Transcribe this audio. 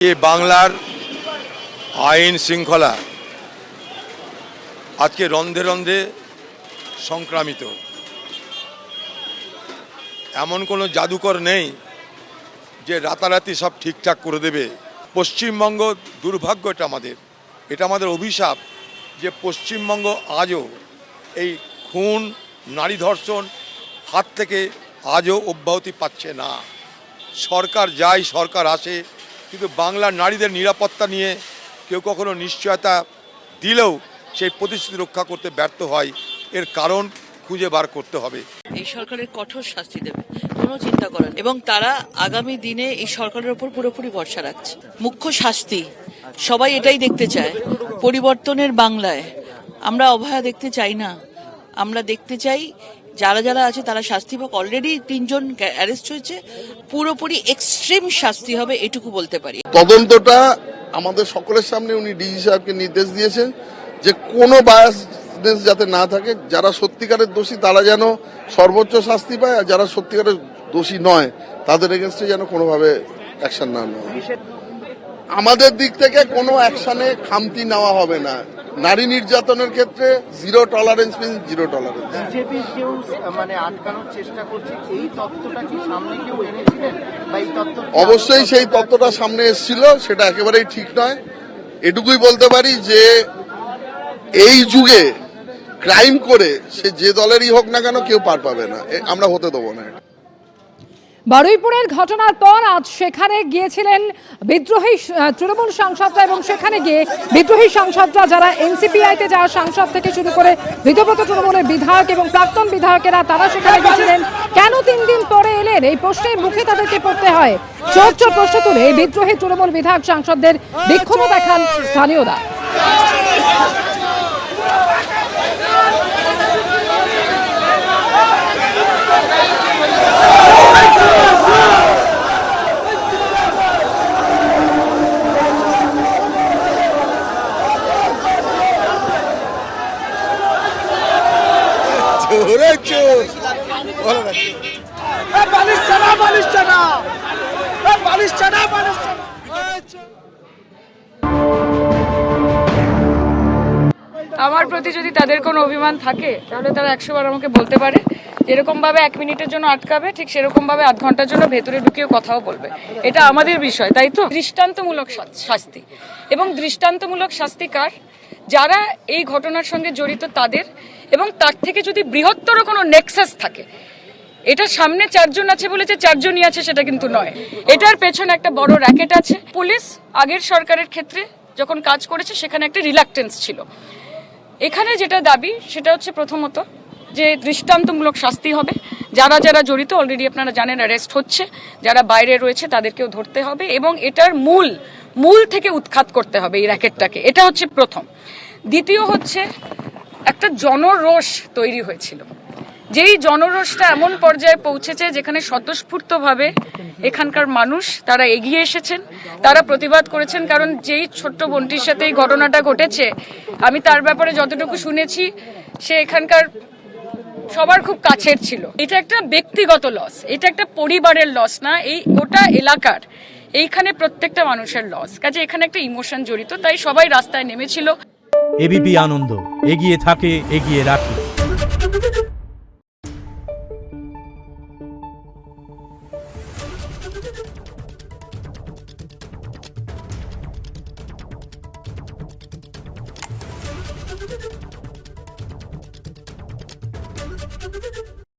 ये बांगलार आईन श्रृंखला आज के रंधे रंधे संक्रामित एमन कोनो जादूकर नहीं जे राताराति सब ठीकठाक कर देवे। पश्चिमबंग दुर्भाग्य এটা আমাদের অভিশাপ যে পশ্চিমবঙ্গ আজও এই খুন নারী ধর্ষণ হাত থেকে আজও অব্যাহতি পাচ্ছে না। সরকার যায় সরকার আসে কিন্তু বাংলার নারীদের নিরাপত্তা নিয়ে কেউ কখনো নিশ্চয়তা দিলেও সেই প্রতিশ্রুতি রক্ষা করতে ব্যর্থ হয়। এর কারণ খুঁজে বার করতে হবে। এই সরকারের কঠোর শাস্তি দেবে কোনো চিন্তা করেন এবং তারা আগামী দিনে এই সরকারের উপর পুরোপুরি ভরসা রাখছে। মুখ্য শাস্তি সবাই এটাই দেখতে চায়। পরিবর্তনের বাংলায় আমরা অভয়া দেখতে চাই না, আমরা দেখতে চাই যারা যারা আছে তারা শাস্তি পাক। অলরেডি 3 জন অ্যারেস্ট হয়েছে, পুরোপুরি এক্সট্রিম শাস্তি হবে এটুকু বলতে পারি। তদন্তটা আমাদের সকলের সামনে উনি ডিজি সাহেবকে নির্দেশ দিয়েছেন যে কোনো বায়াসনেস যাতে না থাকে, যারা সত্যিকারের দোষী তারা যেন সর্বোচ্চ শাস্তি পায়, আর যারা সত্যিকারের দোষী নয় তাদের এগেনস্টে যেন কোনোভাবে অ্যাকশন না নেওয়া হয়। আমাদের দিক থেকে কোনো অ্যাকশনে খামতি নেওয়া হবে না। নারী নির্যাতনের ক্ষেত্রে zero tolerance means zero tolerance. BJP কেউ মানে আটকানোর চেষ্টা করছে, এই তথ্যটা কি সামনে কেউ এনেছিলেন বা এই তথ্য? অবশ্যই সেই তথ্যটা সামনে এসেছিল, সেটা একেবারেই ঠিক নয়। এটুকুই বলতে পারি যে এই যুগে ক্রাইম করে সে যে দলেরই হোক না কেন কেউ পার পাবে না, আমরা হতে দেবো না। বারুইপুরের ঘটনার পর আজ সেখানে গিয়েছিলেন বিদ্রোহী তৃণমূল সাংসদরা এবং সেখানে গিয়ে বিদ্রোহী সাংসদরা যারা এনসিপিআইতে যাওয়া সাংসদ থেকে শুরু করে বিধব্রত তৃণমূলের বিধায়ক এবং প্রাক্তন বিধায়কেরা তারা সেখানে গিয়েছিলেন। কেন 3 দিন পরে এলেন এই প্রশ্নের মুখে তাদেরকে পড়তে হয়। চোর চোর প্রশ্ন তুলে বিদ্রোহী তৃণমূল বিধায়ক সাংসদদের বিক্ষোভ দেখান স্থানীয়রা। আমার প্রতি যদি তাদের কোনো অভিমান থাকে তাহলে তারা 100 বার আমাকে বলতে পারে। যেরকম ভাবে 1 মিনিটের জন্য আটকাবে ঠিক সেরকম ভাবে আধ ঘন্টার জন্য ভেতরে ঢুকিয়ে কথাও বলবে। এটা আমাদের বিষয়, তাই তো? দৃষ্টান্তমূলক শাস্তি, এবং দৃষ্টান্তমূলক শাস্তি কার? যারা এই ঘটনার সঙ্গে জড়িত তাদের, এবং তার থেকে যদি বৃহত্তর কোনো নেক্সাস থাকে। এটা সামনে 4 জন আছে বলেছে 4 জনই আছে সেটা কিন্তু নয়, এটার পেছনে একটা বড় র্যাকেট আছে। পুলিশ আগের সরকারের ক্ষেত্রে যখন কাজ করেছে সেখানে একটা রিলাক্টেন্স ছিল। এখানে যেটা দাবি সেটা হচ্ছে প্রথমত যে দৃষ্টান্তমূলক শাস্তি হবে। যারা যারা জড়িত অলরেডি আপনারা জানেন অ্যারেস্ট হচ্ছে, যারা বাইরে রয়েছে তাদেরকেও ধরতে হবে এবং এটার মূল থেকে উৎখাত করতে হবে এই র্যাকেটটাকে। এটা হচ্ছে প্রথম। দ্বিতীয় হচ্ছে একটা জনরোষ তৈরি হয়েছিল, যেই জনরোষটা এমন পর্যায়ে পৌঁছেছে যেখানে স্বতঃস্ফূর্তভাবে এখানকার মানুষ তারা এগিয়ে এসেছেন, তারা প্রতিবাদ করেছেন। কারণ যেই ছোট্ট বোনটির সাথে এই ঘটনাটা ঘটেছে আমি তার ব্যাপারে যতটুকু শুনেছি সে এখানকার সবার খুব কাছের ছিল। এটা একটা ব্যক্তিগত লস, এটা একটা পরিবারের লস না, এই গোটা এলাকার, এইখানে প্রত্যেকটা মানুষের লস। কাজে এখানে একটা ইমোশন জড়িত, তাই সবাই রাস্তায় নেমেছিল। এবিপি আনন্দ এগিয়ে থাকে, এগিয়ে রাখে।